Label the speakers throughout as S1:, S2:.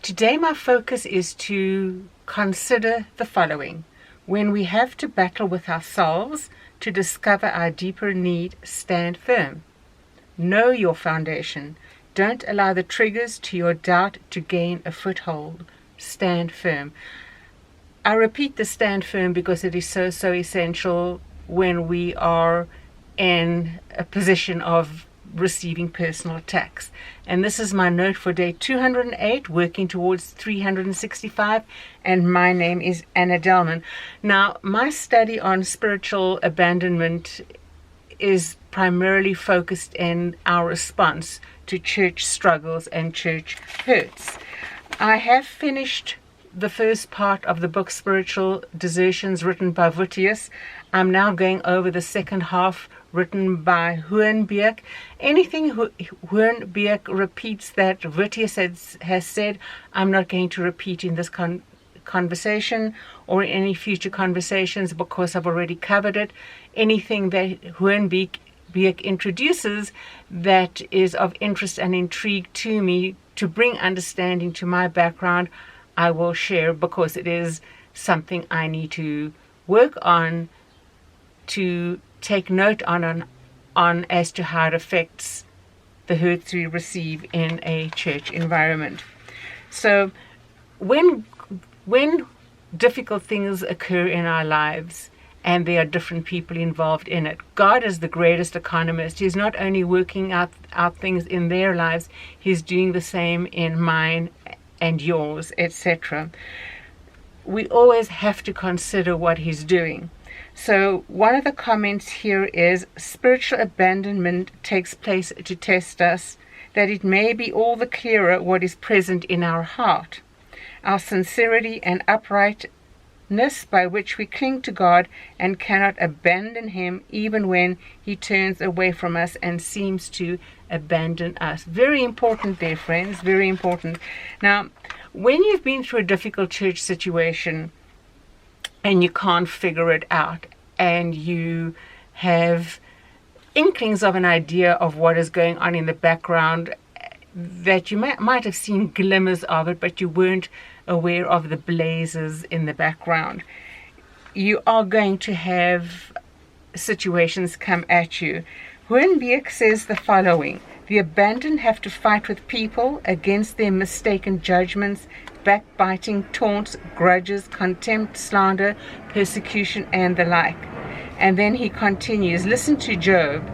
S1: Today my focus is to consider the following. When we have to battle with ourselves to discover our deeper need, stand firm. Know your foundation. Don't allow the triggers to your doubt to gain a foothold. Stand firm. I repeat the stand firm because it is so essential when we are in a position of receiving personal attacks. And this is my note for day 208, working towards 365, and my name is Anna Delman. Now, my study on spiritual abandonment is primarily focused in our response to church struggles and church hurts. I have finished the first part of the book Spiritual Desertions, written by Voetius. I'm now going over the second half, written by Hoornbeek. Anything Hoornbeek repeats that Voetius has said, I'm not going to repeat in this conversation or in any future conversations because I've already covered it. Anything that Hoornbeek introduces that is of interest and intrigue to me to bring understanding to my background, I will share, because it is something I need to work on, to take note on as to how it affects the hurts we receive in a church environment. So when difficult things occur in our lives and there are different people involved in it, God is the greatest economist. He's not only working out things in their lives, He's doing the same in mine and yours, etc. We always have to consider what He's doing. So one of the comments here is, spiritual abandonment takes place to test us, that it may be all the clearer what is present in our heart, our sincerity and uprightness by which we cling to God and cannot abandon Him even when He turns away from us and seems to abandon us. Very important there, friends, very important. Now, when you've been through a difficult church situation and you can't figure it out, and you have inklings of an idea of what is going on in the background, that you might have seen glimmers of it, but you weren't aware of the blazes in the background, you are going to have situations come at you. Hoornbeek says the following: the abandoned have to fight with people against their mistaken judgments, backbiting, taunts, grudges, contempt, slander, persecution, and the like. And then he continues, listen to Job.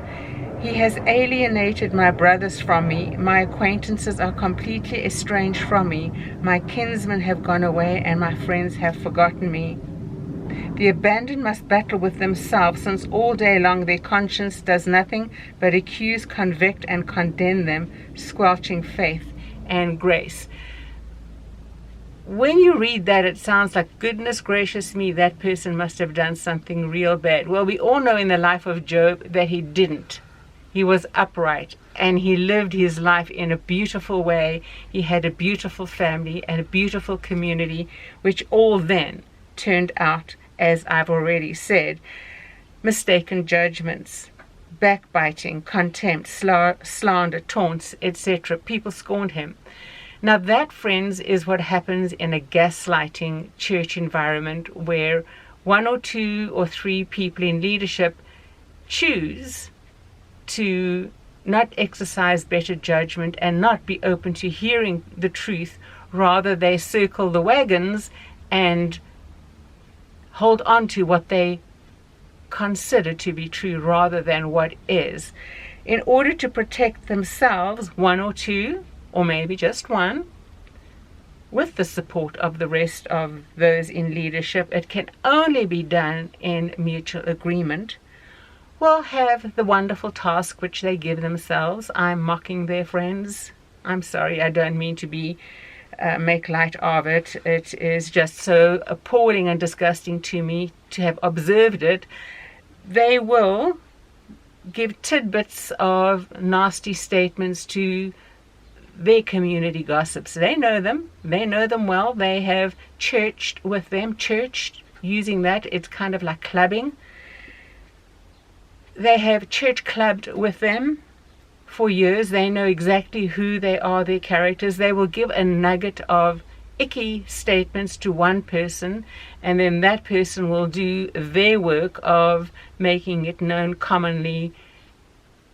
S1: He has alienated my brothers from me. My acquaintances are completely estranged from me. My kinsmen have gone away, and my friends have forgotten me. The abandoned must battle with themselves, since all day long their conscience does nothing but accuse, convict, and condemn them, squelching faith and grace. When you read that, it sounds like, goodness gracious me, that person must have done something real bad. Well, we all know in the life of Job that he didn't. He was upright, and he lived his life in a beautiful way. He had a beautiful family and a beautiful community, which all then turned out, as I've already said, mistaken judgments, backbiting, contempt, slander, taunts, etc. People scorned him. Now that, friends, is what happens in a gaslighting church environment, where one or two or three people in leadership choose to not exercise better judgment and not be open to hearing the truth. Rather, they circle the wagons and hold on to what they consider to be true rather than what is. In order to protect themselves, one or two, or maybe just one, with the support of the rest of those in leadership, it can only be done in mutual agreement, will have the wonderful task which they give themselves. I'm mocking their friends. I'm sorry, I don't mean to be make light of it. It is just so appalling and disgusting to me to have observed it. They will give tidbits of nasty statements to their community gossips. They know them well. They have churched with them. Churched, using that, it's kind of like clubbing. They have church clubbed with them for years. They know exactly who they are, their characters. They will give a nugget of icky statements to one person, and then that person will do their work of making it known commonly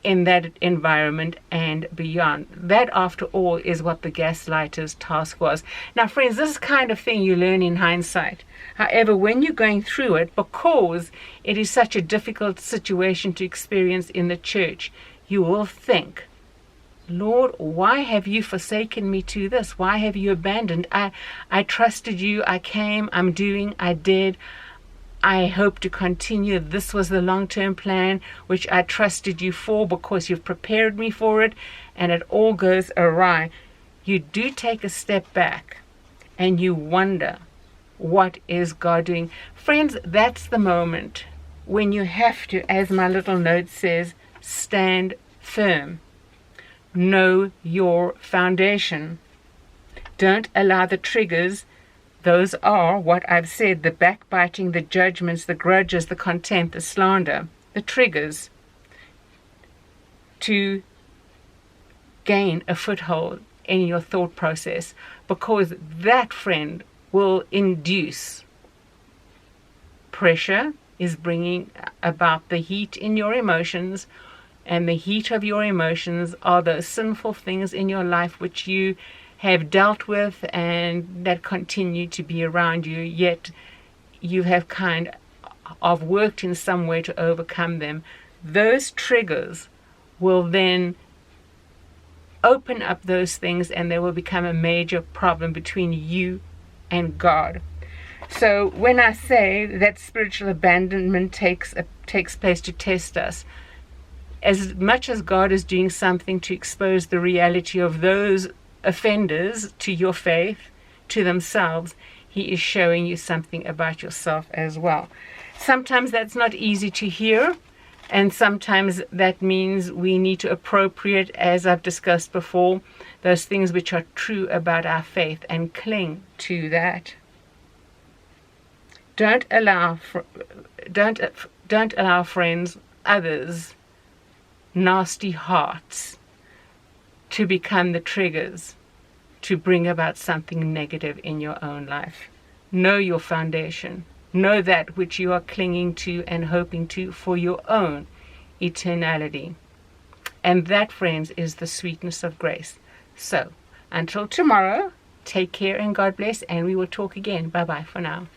S1: in that environment and beyond. That, after all, is what the gaslighter's task was. Now, friends, this kind of thing you learn in hindsight. However, when you're going through it, because it is such a difficult situation to experience in the church, you will think, Lord, why have you forsaken me to this? Why have you abandoned? I trusted you. I came. I'm doing. I did. I hope to continue. This was the long-term plan which I trusted you for because you've prepared me for it, and it all goes awry. You do take a step back and you wonder, what is God doing? Friends, that's the moment when you have to, as my little note says, stand firm. Know your foundation. Don't allow the triggers. Those are what I've said: the backbiting, the judgments, the grudges, the contempt, the slander, the triggers, to gain a foothold in your thought process, because that, friend, will induce pressure, is bringing about the heat in your emotions, and the heat of your emotions are those sinful things in your life which you have dealt with and that continue to be around you, yet you have kind of worked in some way to overcome them. Those triggers will then open up those things, and they will become a major problem between you and God. So when I say that spiritual abandonment takes place to test us, as much as God is doing something to expose the reality of those offenders to your faith, to themselves, He is showing you something about yourself as well. Sometimes that's not easy to hear, and sometimes that means we need to appropriate, as I've discussed before, those things which are true about our faith and cling to that. Don't allow friends, others, nasty hearts to become the triggers to bring about something negative in your own life. Know your foundation. Know that which you are clinging to and hoping to for your own eternality. And that, friends, is the sweetness of grace. So, until tomorrow, take care and God bless, and we will talk again. Bye-bye for now.